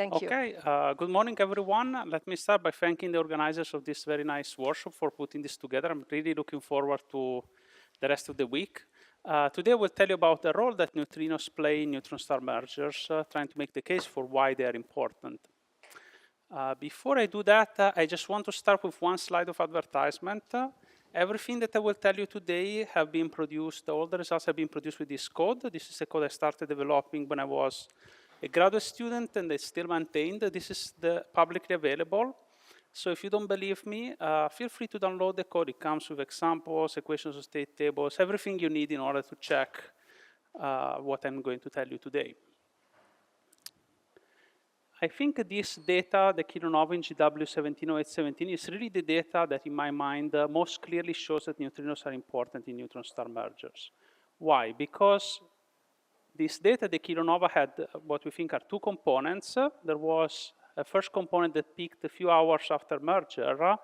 Thank you. Okay, good morning, everyone. Let me start by thanking the organizers of this very nice workshop for putting this together. I'm really looking forward to the rest of the week. Today, we'll tell you about the role that neutrinos play in neutron star mergers, trying to make the case for why they are important. Before I do that, I just want to start with one slide of advertisement. Everything that I will tell you today have been produced, all the results have been produced with this code. This is the code I started developing when I was a graduate student, and it's still maintained. This is the publicly available. So if you don't believe me, feel free to download the code. It comes with examples, equations of state tables, everything you need in order to check what I'm going to tell you today. I think this data, the kilonova in GW17017, is really the data that, in my mind, most clearly shows that neutrinos are important in neutron star mergers. Why? Because this data, the kilonova, had what we think are two components. There was a first component that peaked a few hours after merger,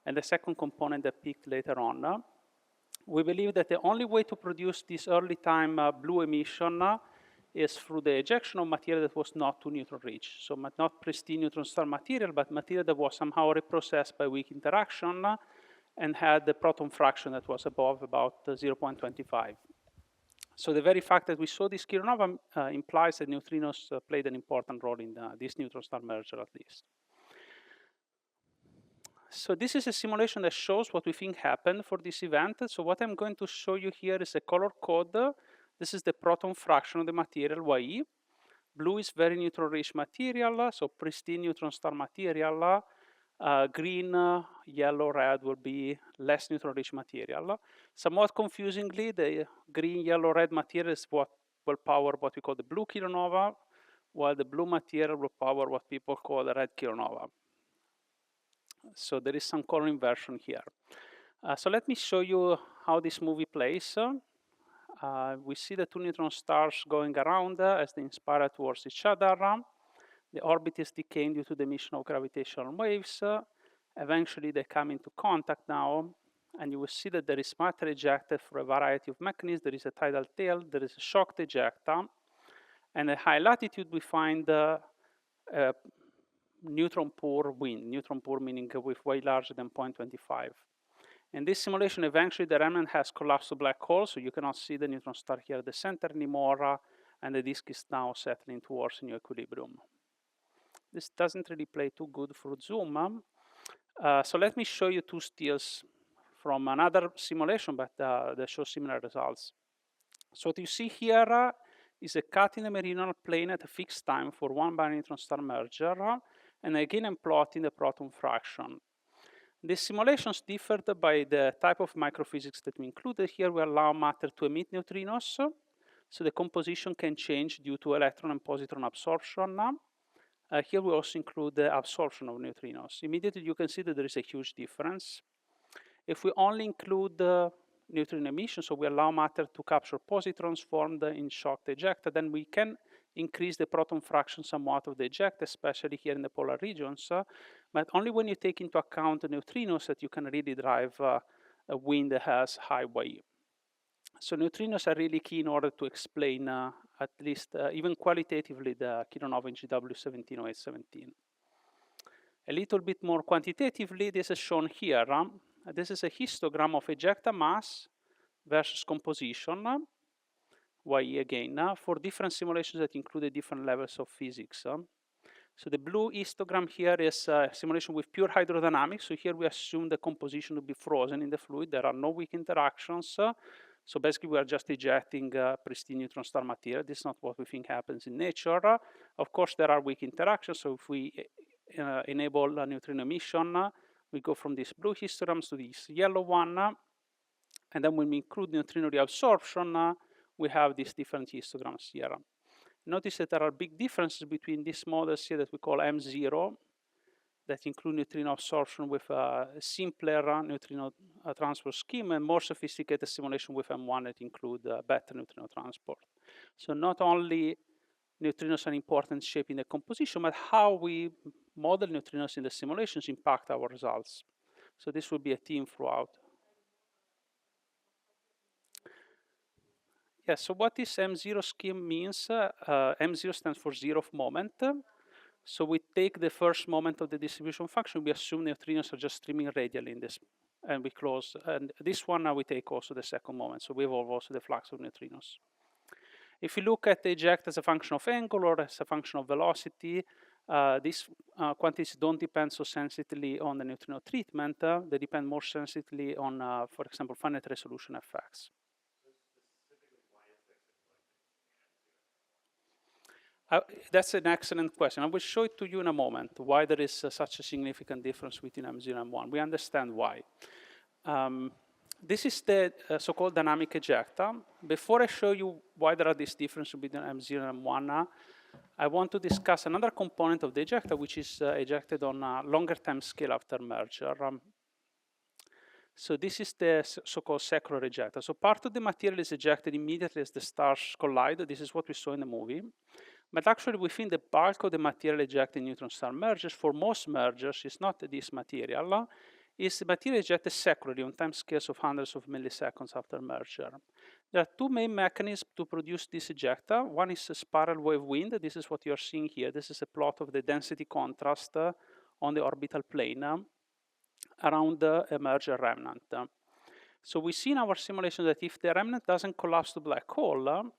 and the second component that peaked later on. We believe that the only way to produce this early time blue emission is through the ejection of material that was not too neutron rich. So not pristine neutron star material, but material that was somehow reprocessed by weak interaction and had the proton fraction that was above about 0.25. So the very fact that we saw this kilonova implies that neutrinos played an important role in this neutron star merger, at least. So this is a simulation that shows what we think happened for this event. So what I'm going to show you here is a color code. This is the proton fraction of the material, Ye. Blue is very neutron-rich material, so pristine neutron star material. Green, yellow, red will be less neutron-rich material. Somewhat confusingly, the green, yellow, red material is what will power what we call the blue kilonova, while the blue material will power what people call the red kilonova. So there is some color inversion here. So let me show you how this movie plays. We see the two neutron stars going around as they inspire towards each other. The orbit is decaying due to the emission of gravitational waves. Eventually, they come into contact now, and you will see that there is matter ejected for a variety of mechanisms. There is a tidal tail, there is a shocked ejecta, and at high latitude, we find neutron poor wind, neutron poor meaning with way larger than 0.25. In this simulation, eventually the remnant has collapsed to black hole, so you cannot see the neutron star here at the center anymore, and the disk is now settling towards new equilibrium. This doesn't really play too good for zoom. So let me show you two stills from another simulation, but they show similar results. So what you see here is a cut in the meridional plane at a fixed time for one binary neutron star merger, and again I'm plotting the proton fraction. These simulations differed by the type of microphysics that we included. Here we allow matter to emit neutrinos, so the composition can change due to electron and positron absorption. Here we also include the absorption of neutrinos. Immediately you can see that there is a huge difference. If we only include neutrino emission, so we allow matter to capture positrons formed in shocked ejecta, then we can increase the proton fraction somewhat of the ejecta, especially here in the polar regions, but only when you take into account the neutrinos that you can really drive a wind that has high Ye. So neutrinos are really key in order to explain, at least even qualitatively, the kilonova in GW17017. A little bit more quantitatively, this is shown here. This is a histogram of ejecta mass versus composition, Ye again, for different simulations that include different levels of physics. So the blue histogram here is a simulation with pure hydrodynamics. So here we assume the composition to be frozen in the fluid. There are no weak interactions. So basically we are just ejecting pristine neutron star material. This is not what we think happens in nature. Of course, there are weak interactions. So if we enable neutrino emission, we go from these blue histograms to this yellow one. And then when we include neutrino reabsorption, we have these different histograms here. Notice that there are big differences between these models here that we call M0, that include neutrino absorption with a simpler neutrino transport scheme, and more sophisticated simulation with M1 that include better neutrino transport. So not only neutrinos are important shaping the composition, but how we model neutrinos in the simulations impact our results. So this will be a theme throughout. Yeah, so what this M0 scheme means, M0 stands for zero of moment. So we take the first moment of the distribution function, we assume neutrinos are just streaming radially in this, and we close. And this one now we take also the second moment, so we evolve also the flux of neutrinos. If you look at the eject as a function of angle or as a function of velocity, these quantities don't depend so sensitively on the neutrino treatment. They depend more sensitively on, for example, finite resolution effects. That's an excellent question. I will show it to you in a moment, why there is such a significant difference between M0 and M1. We understand why. This is the so-called dynamic ejecta. Before I show you why there are these differences between M0 and M1, I want to discuss another component of the ejecta, which is ejected on a longer time scale after merger. So this is the so-called secular ejecta. So part of the material is ejected immediately as the stars collide. This is what we saw in the movie. But actually, within the bulk of the material ejected in neutron-star mergers, for most mergers, it's not this material. It's the material ejected secularly on time scales of hundreds of milliseconds after merger. There are two main mechanisms to produce this ejecta. One is a spiral wave wind. This is what you're seeing here. This is a plot of the density contrast on the orbital plane around the merger remnant. So we see in our simulation that if the remnant doesn't collapse to black hole,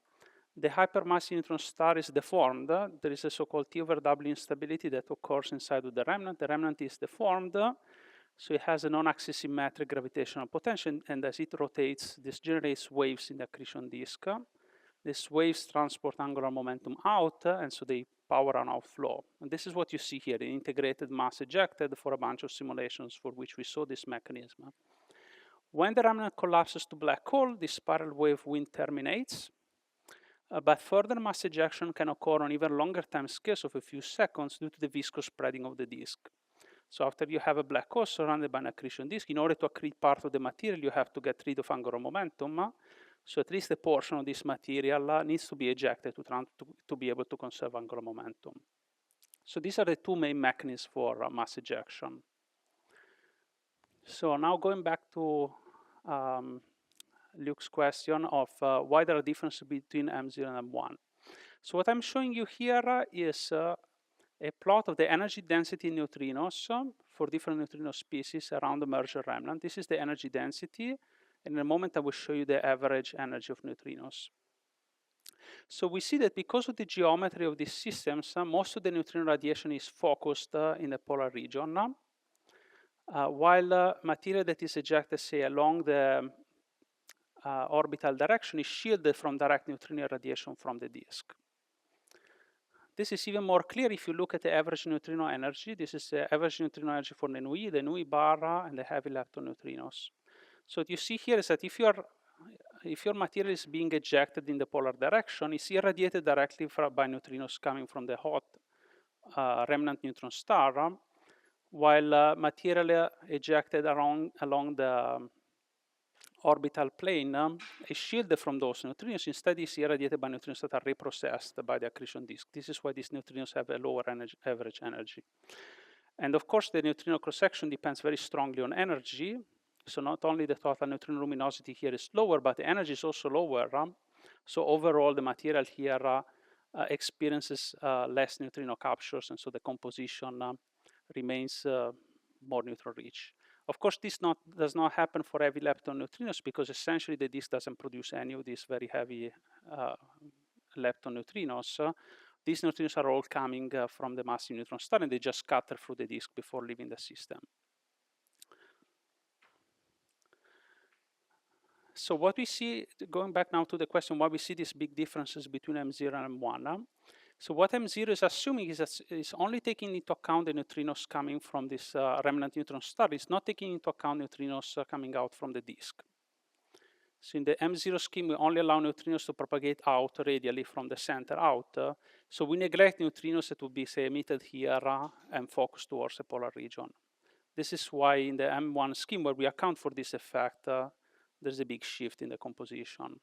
the hypermassive neutron star is deformed. There is a so-called T over W instability that occurs inside of the remnant. The remnant is deformed, so it has a non-axis symmetric gravitational potential, and as it rotates, this generates waves in the accretion disk. These waves transport angular momentum out, and so they power an outflow. And this is what you see here, the integrated mass ejected for a bunch of simulations for which we saw this mechanism. When the remnant collapses to black hole, the spiral wave wind terminates, but further mass ejection can occur on even longer time scales of a few seconds due to the viscous spreading of the disk. So after you have a black hole surrounded by an accretion disk, in order to accrete part of the material, you have to get rid of angular momentum. So at least a portion of this material needs to be ejected to be able to conserve angular momentum. So these are the two main mechanisms for mass ejection. So now going back to Luke's question of why there are differences between M0 and M1. So what I'm showing you here is a plot of the energy density neutrinos for different neutrino species around the merger remnant. This is the energy density, and in a moment I will show you the average energy of neutrinos. So we see that because of the geometry of these systems, most of the neutrino radiation is focused in the polar region, while material that is ejected, say, along the orbital direction is shielded from direct neutrino radiation from the disk. This is even more clear if you look at the average neutrino energy. This is the average neutrino energy for the NUI bar, and the heavy lepton neutrinos. So what you see here is that if your material is being ejected in the polar direction, it's irradiated directly by neutrinos coming from the hot remnant neutron star, while material ejected along the orbital plane is shielded from those neutrinos. Instead, is irradiated by neutrinos that are reprocessed by the accretion disk. This is why these neutrinos have a lower average energy. And of course, the neutrino cross-section depends very strongly on energy. So not only the total neutrino luminosity here is lower, but the energy is also lower. So overall, the material here experiences less neutrino captures, and so the composition remains more neutron-rich. Of course, this does not happen for heavy lepton neutrinos because essentially the disk doesn't produce any of these very heavy lepton neutrinos. These neutrinos are all coming from the massive neutron star, and they just scatter through the disk before leaving the system. So what we see, going back now to the question why we see these big differences between M0 and M1. So what M0 is assuming is that it's only taking into account the neutrinos coming from this remnant neutron star. It's not taking into account neutrinos coming out from the disk. So in the M0 scheme, we only allow neutrinos to propagate out radially from the center out. So we neglect neutrinos that would be, say, emitted here and focused towards the polar region. This is why in the M1 scheme, where we account for this effect, there's a big shift in the composition.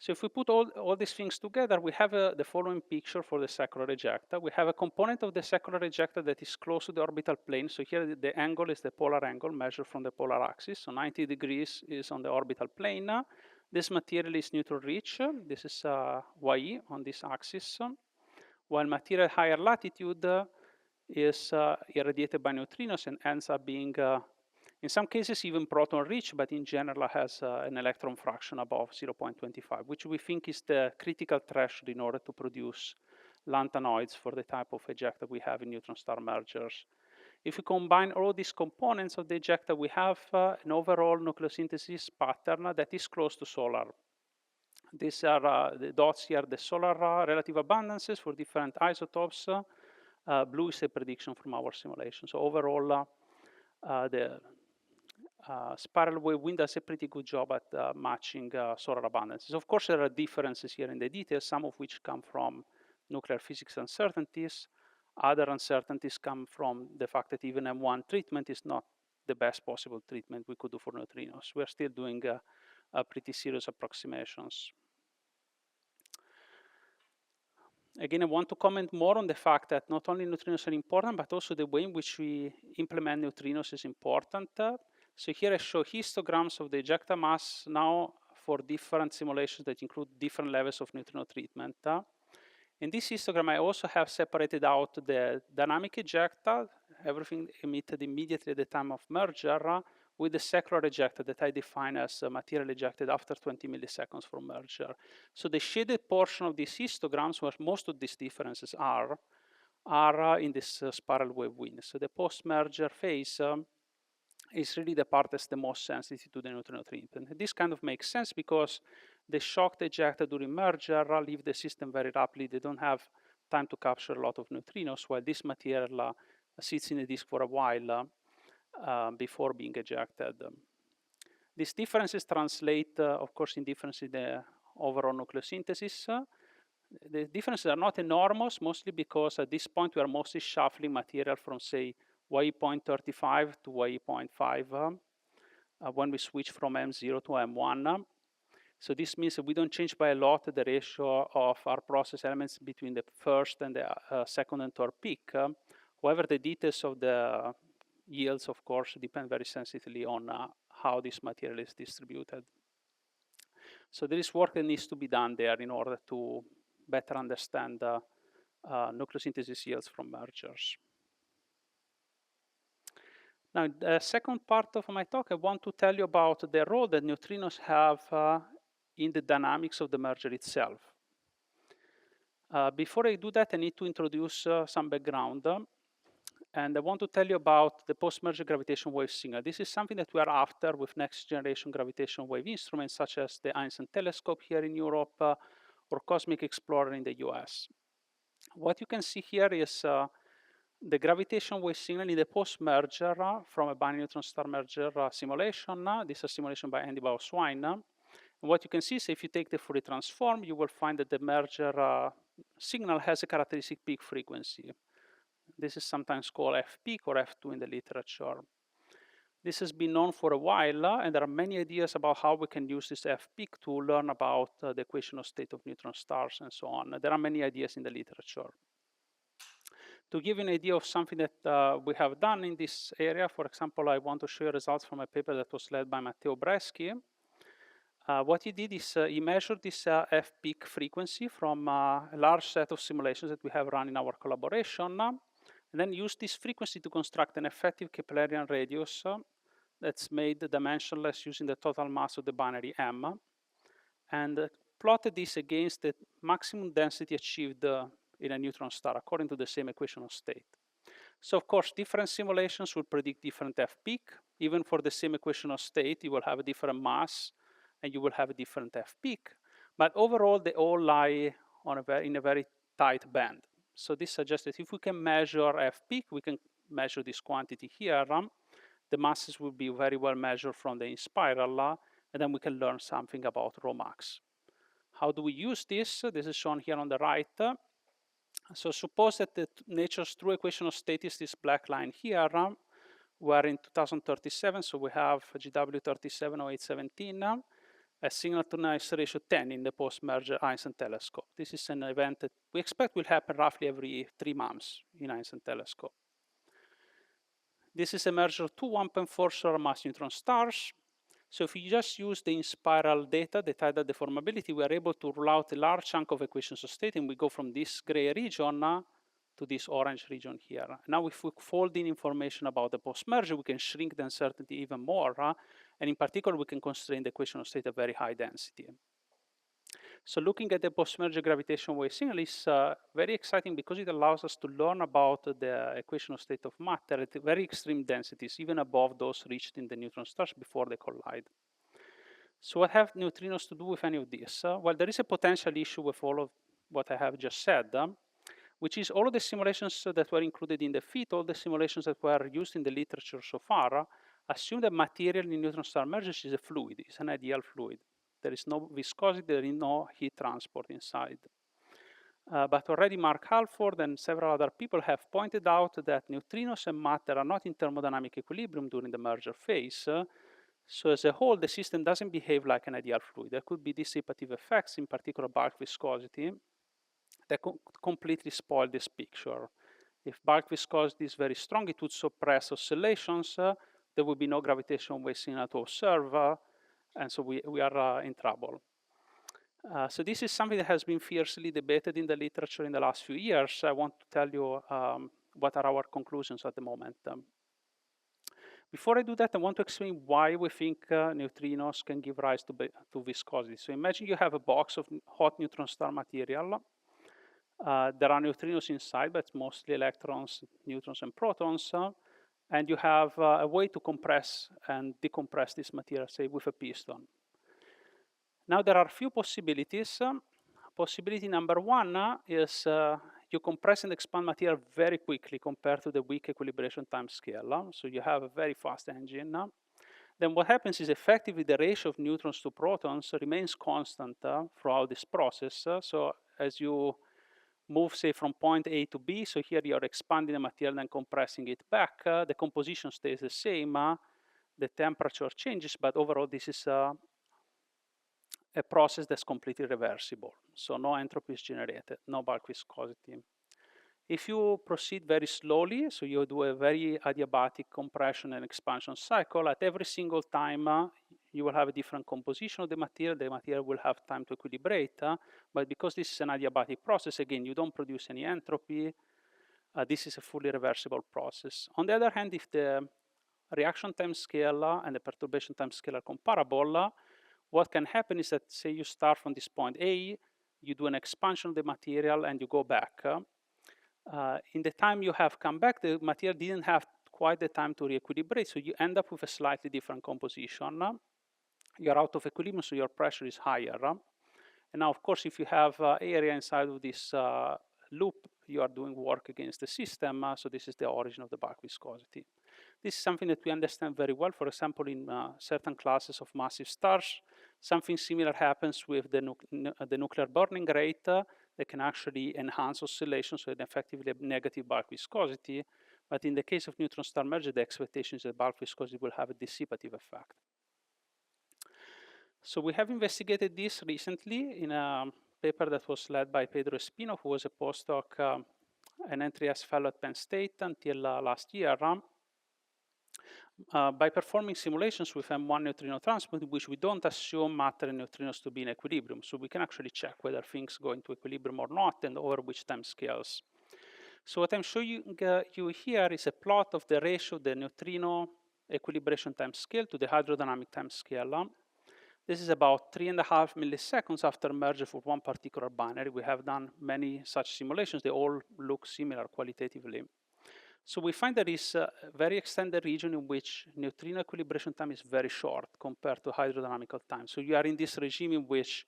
So if we put all these things together, we have the following picture for the secular ejecta. We have a component of the secular ejecta that is close to the orbital plane. So here the angle is the polar angle measured from the polar axis. So 90 degrees is on the orbital plane. This material is neutron rich. This is YE on this axis. while material at higher latitude is irradiated by neutrinos and ends up being, in some cases, even proton-rich, but in general has an electron fraction above 0.25, which we think is the critical threshold in order to produce lanthanoids for the type of ejecta we have in neutron star mergers. If we combine all these components of the ejecta, we have an overall nucleosynthesis pattern that is close to solar. These are the dots here, the solar relative abundances for different isotopes. Blue is a prediction from our simulation. So overall, the spiral wave wind does a pretty good job at matching solar abundances. Of course, there are differences here in the details, some of which come from nuclear physics uncertainties. Other uncertainties come from the fact that even M1 treatment is not the best possible treatment we could do for neutrinos. We're still doing pretty serious approximations. Again, I want to comment more on the fact that not only neutrinos are important, but also the way in which we implement neutrinos is important. So here I show histograms of the ejecta mass now for different simulations that include different levels of neutrino treatment. In this histogram, I also have separated out the dynamic ejecta, everything emitted immediately at the time of merger, with the secular ejecta that I define as material ejected after 20 milliseconds from merger. So the shaded portion of these histograms, where most of these differences are in this spiral wave wind. So the post-merger phase is really the part that's the most sensitive to the neutrino treatment. And this kind of makes sense because the shocked ejecta during merger leave the system very rapidly. They don't have time to capture a lot of neutrinos, while this material sits in the disk for a while before being ejected. These differences translate, of course, in difference in the overall nucleosynthesis. The differences are not enormous, mostly because at this point we are mostly shuffling material from, say, Y.35 to Y.5 when we switch from M0 to M1. So this means that we don't change by a lot the ratio of our process elements between the first and the second and third peak. However, the details of the yields, of course, depend very sensitively on how this material is distributed. So there is work that needs to be done there in order to better understand nucleosynthesis yields from mergers. Now, the second part of my talk, I want to tell you about the role that neutrinos have in the dynamics of the merger itself. Before I do that, I need to introduce some background. And I want to tell you about the post-merger gravitational wave signal. This is something that we are after with next generation gravitational wave instruments, such as the Einstein telescope here in Europe or Cosmic Explorer in the US. What you can see here is the gravitational wave signal in the post-merger from a binary neutron star merger simulation. This is a simulation by Andy Bauswine. And what you can see is if you take the Fourier transform, you will find that the merger signal has a characteristic peak frequency. This is sometimes called F peak or F2 in the literature. This has been known for a while, and there are many ideas about how we can use this F peak to learn about the equation of state of neutron stars and so on. There are many ideas in the literature. To give you an idea of something that we have done in this area, for example, I want to show you results from a paper that was led by Matteo Breschi. What he did is he measured this F peak frequency from a large set of simulations that we have run in our collaboration, and then used this frequency to construct an effective Keplerian radius that's made dimensionless using the total mass of the binary M, and plotted this against the maximum density achieved in a neutron star according to the same equation of state. So of course, different simulations will predict different F peak. Even for the same equation of state, you will have a different mass and you will have a different F peak. But overall, they all lie on in a very tight band. So this suggests that if we can measure F peak, we can measure this quantity here. The masses will be very well measured from the in-spiral, and then we can learn something about rho max. How do we use this? This is shown here on the right. So suppose that the nature's true equation of state is this black line here, where in 2037, so we have GW 370817, a signal to noise ratio 10 in the post-merger Einstein telescope. This is an event that we expect will happen roughly every 3 months in Einstein telescope. This is a merger of two 1.4 solar mass neutron stars. So if you just use the in-spiral data, the tidal deformability, we are able to rule out a large chunk of equations of state, and we go from this gray region to this orange region here. Now, if we fold in information about the post-merge, we can shrink the uncertainty even more, and in particular, we can constrain the equation of state at very high density. So looking at the post-merge gravitation wave signal is very exciting because it allows us to learn about the equation of state of matter at very extreme densities, even above those reached in the neutron stars before they collide. So what have neutrinos to do with any of this? Well, there is a potential issue with all of what I have just said, which is all of the simulations that were included in the FIT, all the simulations that were used in the literature so far, assume that material in neutron star mergers is a fluid, it's an ideal fluid. There is no viscosity, there is no heat transport inside. But already Mark Halford and several other people have pointed out that neutrinos and matter are not in thermodynamic equilibrium during the merger phase. So as a whole, the system doesn't behave like an ideal fluid. There could be dissipative effects, in particular bulk viscosity, that completely spoil this picture. If bulk viscosity is very strong, it would suppress oscillations. There would be no gravitational wave signal to observe, and so we are in trouble. So this is something that has been fiercely debated in the literature in the last few years. I want to tell you what are our conclusions at the moment. Before I do that, I want to explain why we think neutrinos can give rise to viscosity. So imagine you have a box of hot neutron star material. There are neutrinos inside, but mostly electrons, neutrons, and protons. And you have a way to compress and decompress this material, say, with a piston. Now, there are a few possibilities. Possibility number one is you compress and expand material very quickly compared to the weak equilibration time scale. So you have a very fast engine. Then what happens is effectively the ratio of neutrons to protons remains constant throughout this process. So as you move, say, from point A to B, so here you're expanding the material and compressing it back, the composition stays the same, the temperature changes, but overall this is a process that's completely reversible. So no entropy is generated, no bulk viscosity. If you proceed very slowly, so you do a very adiabatic compression and expansion cycle, at every single time you will have a different composition of the material will have time to equilibrate, but because this is an adiabatic process, again, you don't produce any entropy. This is a fully reversible process. On the other hand, if the reaction time scale and the perturbation time scale are comparable, what can happen is that, say, you start from this point A, you do an expansion of the material, and you go back. In the time you have come back, the material didn't have quite the time to re-equilibrate, so you end up with a slightly different composition. You're out of equilibrium, so your pressure is higher. And now, of course, if you have area inside of this loop, you are doing work against the system, so this is the origin of the bulk viscosity. This is something that we understand very well. For example, in certain classes of massive stars, something similar happens with the nuclear burning rate that can actually enhance oscillation, so it effectively have negative bulk viscosity. But in the case of neutron star merger, the expectation is that bulk viscosity will have a dissipative effect. So we have investigated this recently in a paper that was led by Pedro Espino, who was a postdoc, an NTS fellow at Penn State until last year. By performing simulations with M1 neutrino transport, in which we don't assume matter and neutrinos to be in equilibrium. So we can actually check whether things go into equilibrium or not and over which time scales. So what I'm showing you here is a plot of the ratio of the neutrino equilibration time scale to the hydrodynamic time scale. This is about 3.5 milliseconds after merger for one particular binary. We have done many such simulations. They all look similar qualitatively. So we find there is a very extended region in which neutrino equilibration time is very short compared to hydrodynamical time. So you are in this regime in which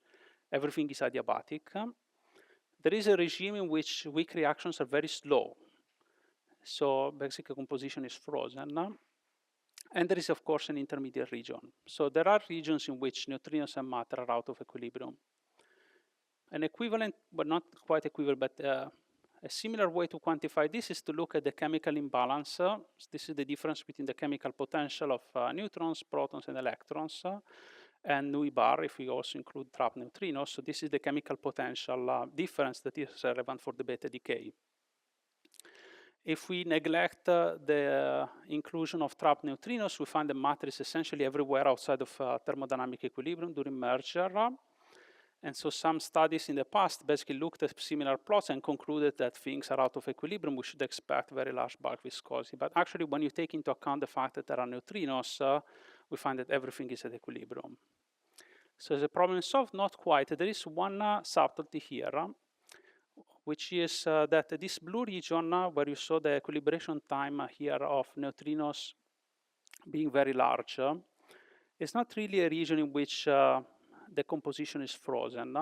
everything is adiabatic. There is a regime in which weak reactions are very slow. So basically composition is frozen. And there is, of course, an intermediate region. So there are regions in which neutrinos and matter are out of equilibrium. An equivalent, but not quite equivalent, but a similar way to quantify this is to look at the chemical imbalance. This is the difference between the chemical potential of neutrons, protons, and electrons, and nu bar if we also include trapped neutrinos. So this is the chemical potential difference that is relevant for the beta decay. If we neglect the inclusion of trapped neutrinos, we find the matter is essentially everywhere outside of thermodynamic equilibrium during merger. And so some studies in the past basically looked at similar plots and concluded that things are out of equilibrium. We should expect very large bulk viscosity. But actually, when you take into account the fact that there are neutrinos, we find that everything is at equilibrium. So the problem is solved? Not quite. There is one subtlety here, which is that this blue region where you saw the equilibration time here of neutrinos being very large is not really a region in which the composition is frozen.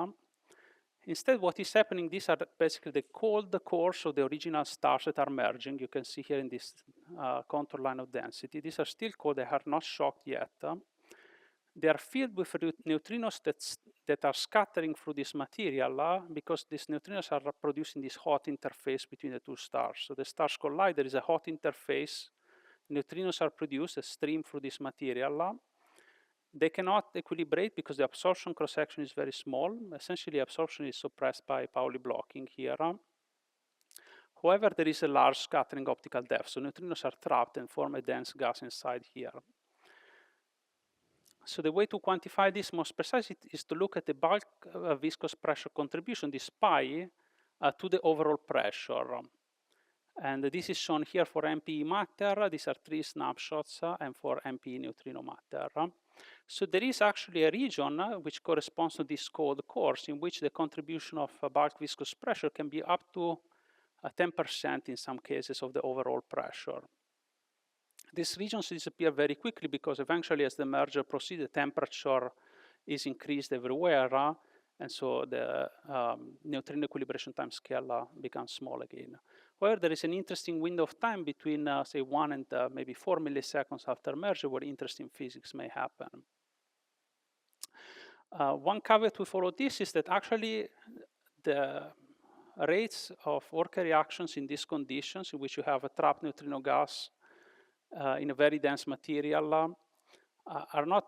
Instead, what is happening, these are basically the cold cores of the original stars that are merging. You can see here in this contour line of density. These are still cold, they are not shocked yet. They are filled with neutrinos that are scattering through this material because these neutrinos are producing this hot interface between the two stars. So the stars collide, there is a hot interface. Neutrinos are produced, a stream through this material. They cannot equilibrate because the absorption cross-section is very small. Essentially, absorption is suppressed by Pauli blocking here. However, there is a large scattering optical depth, so neutrinos are trapped and form a dense gas inside here. So the way to quantify this most precisely is to look at the bulk viscous pressure contribution, this pi, to the overall pressure. And this is shown here for MPE matter. These are 3 snapshots, and for MPE neutrino matter. So there is actually a region which corresponds to this cold cores in which the contribution of bulk viscous pressure can be up to 10% in some cases of the overall pressure. These regions disappear very quickly because eventually as the merger proceeds, the temperature is increased everywhere, and so the neutrino equilibration time scale becomes small again. However, there is an interesting window of time between, say, 1 and maybe 4 milliseconds after merger where interesting physics may happen. One caveat with all of this is that actually the rates of work reactions in these conditions in which you have a trapped neutrino gas in a very dense material are not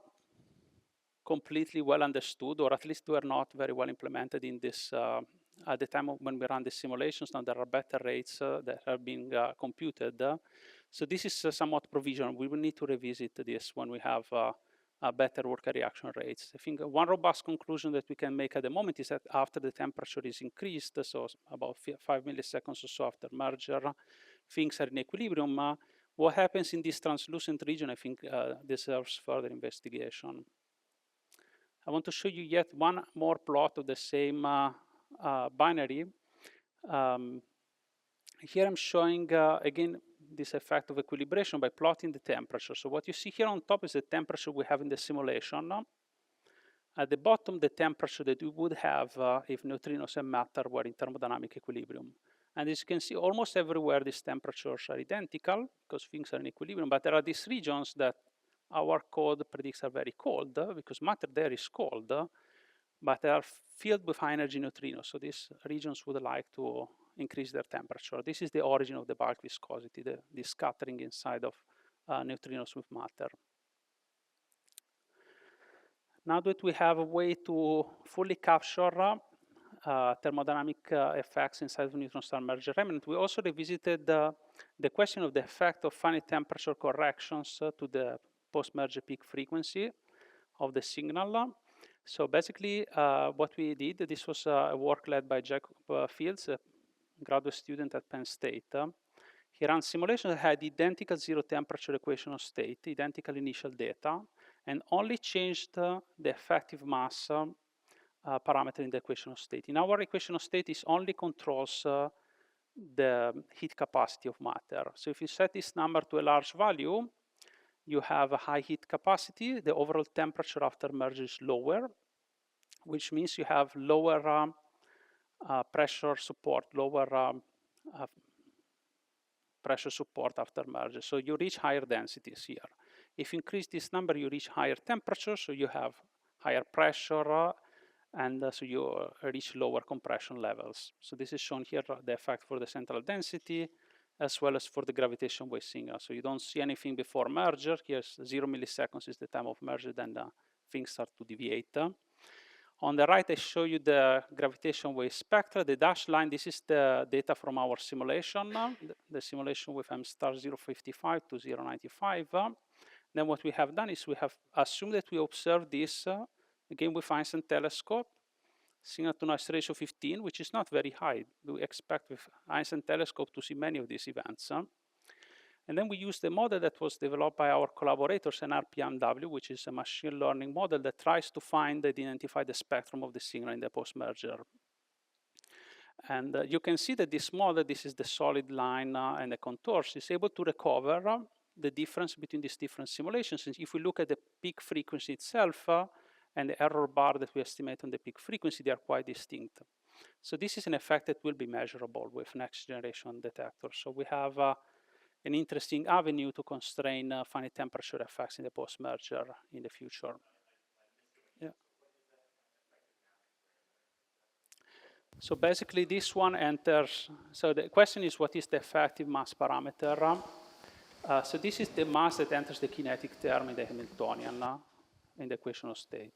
completely well understood, or at least were not very well implemented in this at the time when we run the simulations. Now there are better rates that are being computed. So this is somewhat provisional. We will need to revisit this when we have better work reaction rates. I think one robust conclusion that we can make at the moment is that after the temperature is increased, so about 5 milliseconds or so after merger, things are in equilibrium. What happens in this translucent region, I think, deserves further investigation. I want to show you yet one more plot of the same binary. Here I'm showing, again, this effect of equilibration by plotting the temperature. So what you see here on top is the temperature we have in the simulation. At the bottom, the temperature that we would have if neutrinos and matter were in thermodynamic equilibrium. And as you can see, almost everywhere these temperatures are identical because things are in equilibrium, but there are these regions that our code predicts are very cold because matter there is cold, but they are filled with high energy neutrinos. So these regions would like to increase their temperature. This is the origin of the bulk viscosity, the scattering inside of neutrinos with matter. Now that we have a way to fully capture thermodynamic effects inside of neutron star merger remnant, we also revisited the question of the effect of finite temperature corrections to the post-merger peak frequency of the signal. So basically what we did, this was a work led by Jacob Fields, a graduate student at Penn State. He ran simulations that had identical zero temperature equation of state, identical initial data, and only changed the effective mass parameter in the equation of state. In our equation of state, it only controls the heat capacity of matter. So if you set this number to a large value, you have a high heat capacity. The overall temperature after merger is lower, which means you have lower pressure support, lower pressure support after merger. So you reach higher densities here. If you increase this number, you reach higher temperature, so you have higher pressure, and so you reach lower compression levels. So this is shown here, the effect for the central density, as well as for the gravitation wave signal. So you don't see anything before merger. Here's 0 milliseconds is the time of merger, then things start to deviate. On the right, I show you the gravitation wave spectra. The dashed line, this is the data from our simulation, the simulation with M star 055 to 095. Then what we have done is we have assumed that we observe this, again with Einstein telescope, signal to noise ratio 15, which is not very high. We expect with Einstein telescope to see many of these events. And then we use the model that was developed by our collaborators in RPMW, which is a machine learning model that tries to find and identify the spectrum of the signal in the post-merger. And you can see that this model, this is the solid line and the contours, is able to recover the difference between these different simulations. And if we look at the peak frequency itself and the error bar that we estimate on the peak frequency, they are quite distinct. So this is an effect that will be measurable with next generation detectors. So we have an interesting avenue to constrain finite temperature effects in the post-merger in the future. Yeah. So basically this one enters, so the question is what is the effective mass parameter? So this is the mass that enters the kinetic term in the Hamiltonian in the equation of state.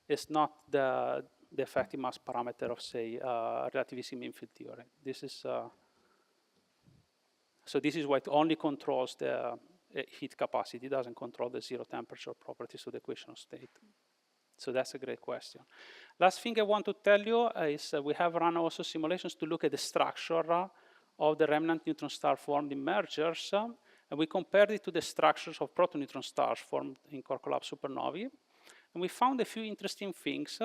It's not the effective mass parameter of, say, relativistic mean field theory. This is, so this is what only controls the heat capacity. It doesn't control the zero temperature properties of the equation of state. So that's a great question. Last thing I want to tell you is we have run also simulations to look at the structure of the remnant neutron star formed in mergers, and we compared it to the structures of proto-neutron stars formed in core collapse supernovae. And we found a few interesting things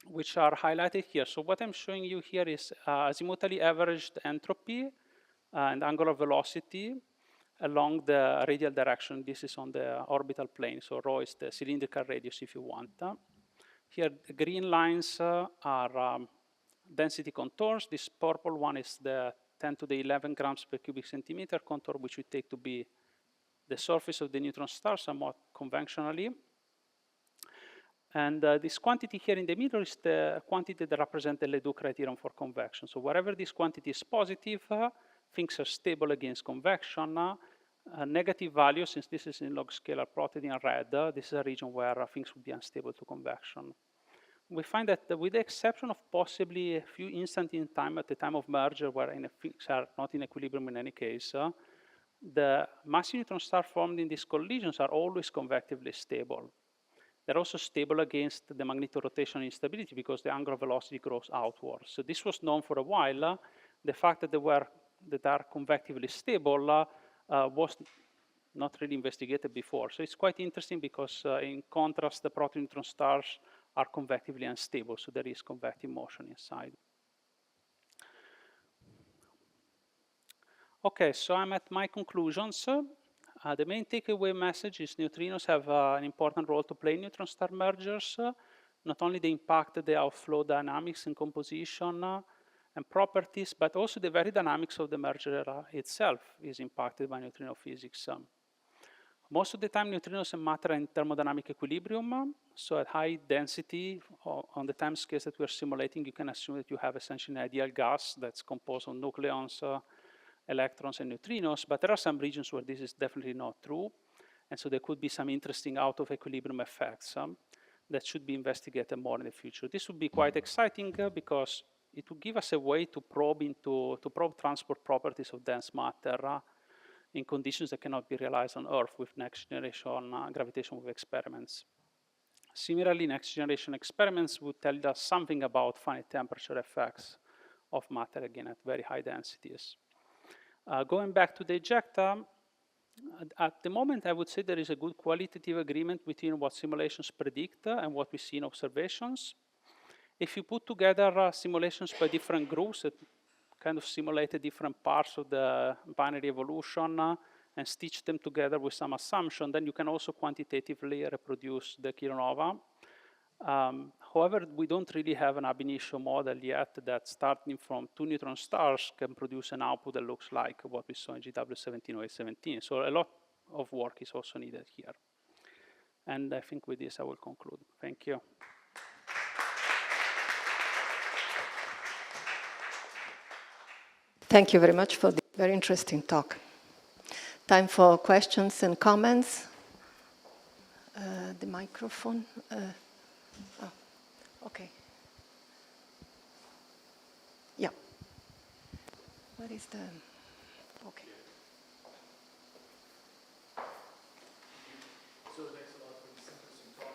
which are highlighted here. So what I'm showing you here is azimutally averaged entropy and angular velocity along the radial direction. This is on the orbital plane, so rho is the cylindrical radius if you want. Here, the green lines are density contours. This purple one is the 10 to the 11 grams per cubic centimeter contour, which we take to be the surface of the neutron star somewhat conventionally. And this quantity here in the middle is the quantity that represents the Ledoux criterion for convection. So wherever this quantity is positive, things are stable against convection. Negative value, since this is in log scalar plotted in red, this is a region where things would be unstable to convection. We find that with the exception of possibly a few instants in time at the time of merger where things are not in equilibrium in any case, the massive neutron stars formed in these collisions are always convectively stable. They're also stable against the magnetorotational instability because the angular velocity grows outwards. So this was known for a while. The fact that they are convectively stable was not really investigated before. So it's quite interesting because in contrast, the proto-neutron stars are convectively unstable, so there is convective motion inside. Okay, so I'm at my conclusions. The main takeaway message is neutrinos have an important role to play in neutron star mergers. Not only they impact the outflow dynamics and composition and properties, but also the very dynamics of the merger itself is impacted by neutrino physics. Most of the time, neutrinos and matter are in thermodynamic equilibrium. So at high density, on the time scales that we're simulating, you can assume that you have essentially an ideal gas that's composed of nucleons, electrons, and neutrinos. But there are some regions where this is definitely not true. And so there could be some interesting out of equilibrium effects that should be investigated more in the future. This would be quite exciting because it would give us a way to probe transport properties of dense matter in conditions that cannot be realized on Earth with next generation gravitation wave experiments. Similarly, next generation experiments would tell us something about finite temperature effects of matter, again, at very high densities. Going back to the ejecta, at the moment, I would say there is a good qualitative agreement between what simulations predict and what we see in observations. If you put together simulations by different groups that kind of simulated different parts of the binary evolution and stitch them together with some assumption, then you can also quantitatively reproduce the kilonova. However, we don't really have an ab initio model yet that starting from 2 neutron stars can produce an output that looks like what we saw in GW170817. So a lot of work is also needed here. And I think with this I will conclude. Thank you. Thank you very much for the very interesting talk. Time for questions and comments. The microphone. Oh, okay. Yeah. What is the... Okay. So thanks a lot for this interesting talk.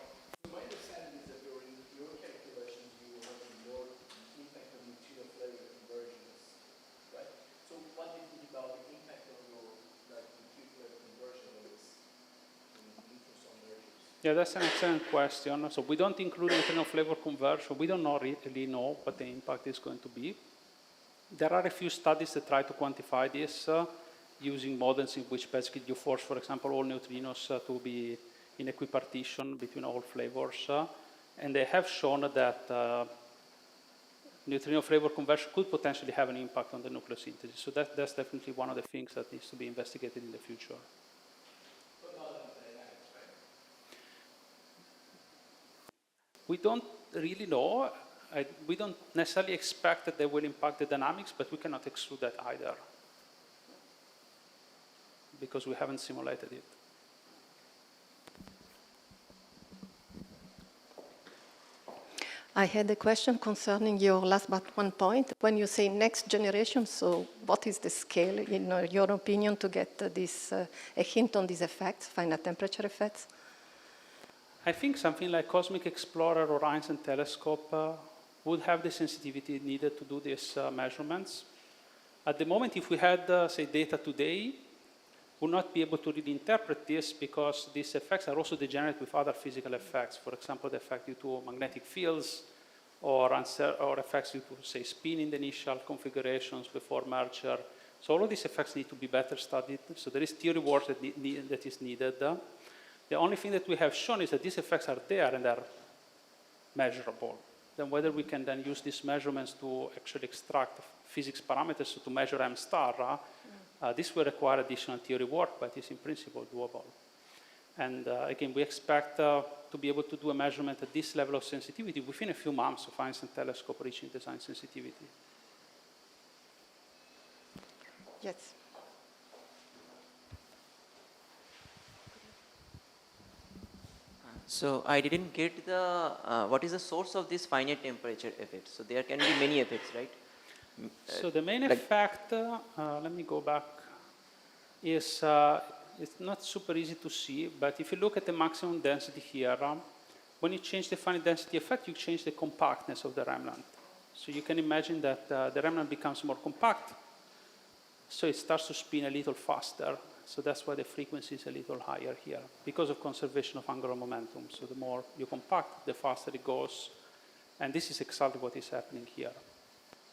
My understanding is that during your calculations, you were having more impact on neutrino flavor conversions, right? So what do you think about the impact on your neutrino flavor conversion rates in neutron measures? Yeah, that's an excellent question. So we don't include neutrino flavor conversion. We don't really know what the impact is going to be. There are a few studies that try to quantify this using models in which basically you force, for example, all neutrinos to be in equipartition between all flavors. And they have shown that neutrino flavor conversion could potentially have an impact on the nucleosynthesis. So that's definitely one of the things that needs to be investigated in the future. But not on dynamics, right? We don't really know. We don't necessarily expect that they will impact the dynamics, but we cannot exclude that either because we haven't simulated it. I had a question concerning your last but one point. When you say next generation, so what is the scale, in your opinion, to get this a hint on these effects, final temperature effects? I think something like Cosmic Explorer or Einstein Telescope would have the sensitivity needed to do these measurements. At the moment, if we had, say, data today, we would not be able to really interpret this because these effects are also degenerate with other physical effects. For example, the effect due to magnetic fields or effects due to, say, spin in the initial configurations before merger. So all of these effects need to be better studied. So there is theory work that is needed. The only thing that we have shown is that these effects are there and are measurable. Then whether we can then use these measurements to actually extract physics parameters, so to measure M star, this will require additional theory work, but it's in principle doable. And again, we expect to be able to do a measurement at this level of sensitivity within a few months of Einstein Telescope reaching design sensitivity. Yes. So I didn't get the, what is the source of this finite temperature effect? So there can be many effects, right? So the main effect, let me go back, is it's not super easy to see, but if you look at the maximum density here, when you change the finite density effect, you change the compactness of the remnant. So you can imagine that the remnant becomes more compact, so it starts to spin a little faster. So that's why the frequency is a little higher here, because of conservation of angular momentum. So the more you compact, the faster it goes. And this is exactly what is happening here.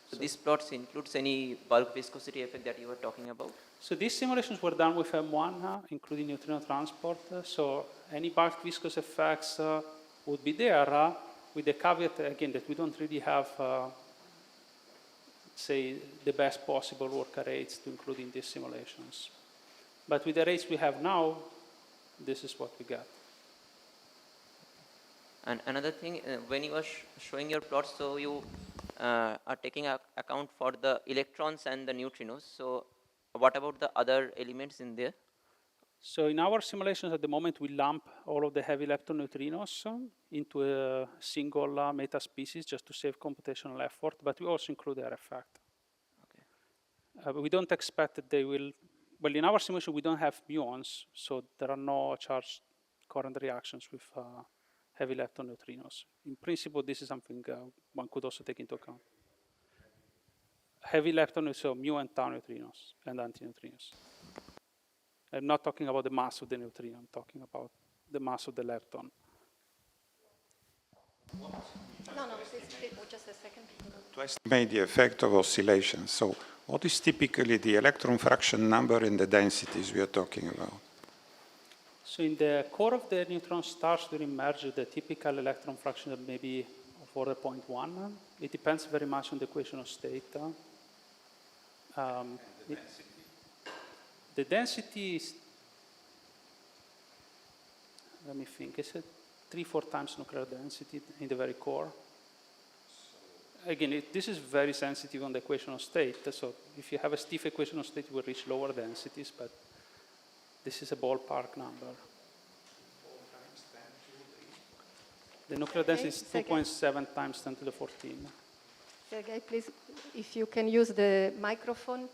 So this plots includes any bulk viscosity effect that you were talking about? So these simulations were done with M1, including neutrino transport. So any bulk viscous effects would be there, with the caveat, again, that we don't really have, say, the best possible worker rates to include in these simulations. But with the rates we have now, this is what we got. And another thing, when you were showing your plots, so you are taking account for the electrons and the neutrinos. So what about the other elements in there? So in our simulations at the moment, we lump all of the heavy lepton neutrinos into a single meta species just to save computational effort, but we also include their effect. Okay. But we don't expect that they will, well, in our simulation, we don't have muons, so there are no charged current reactions with heavy lepton neutrinos. In principle, this is something one could also take into account. Heavy lepton, so mu and tau neutrinos and antineutrinos. I'm not talking about the mass of the neutrino, I'm talking about the mass of the lepton. No, just a second. To estimate the effect of oscillation, so what is typically the electron fraction number in the densities we are talking about? So in the core of the neutron stars during merger, the typical electron fraction is maybe of order 0.1. It depends very much on the equation of state. The density is, let me think, is it 3-4 times nuclear density in the very core? Again, this is very sensitive on the equation of state. So if you have a stiff equation of state, you will reach lower densities, but this is a ballpark number. The nuclear density is Sergey. 2.7 times 10 to the 14. Sergey, please, if you can use the microphone.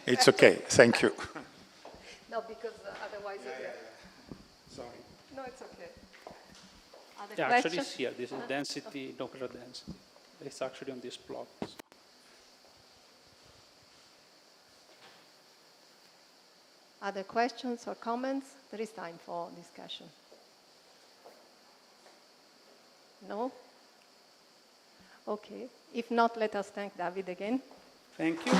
It's okay, thank you. No, because otherwise. Sorry. No, it's okay. Other Yeah, actually questions? it's here. This is density, nuclear density. It's actually on this plot. So. Other questions or comments? There is time for discussion. No? Okay. If not, let us thank David again. Thank you.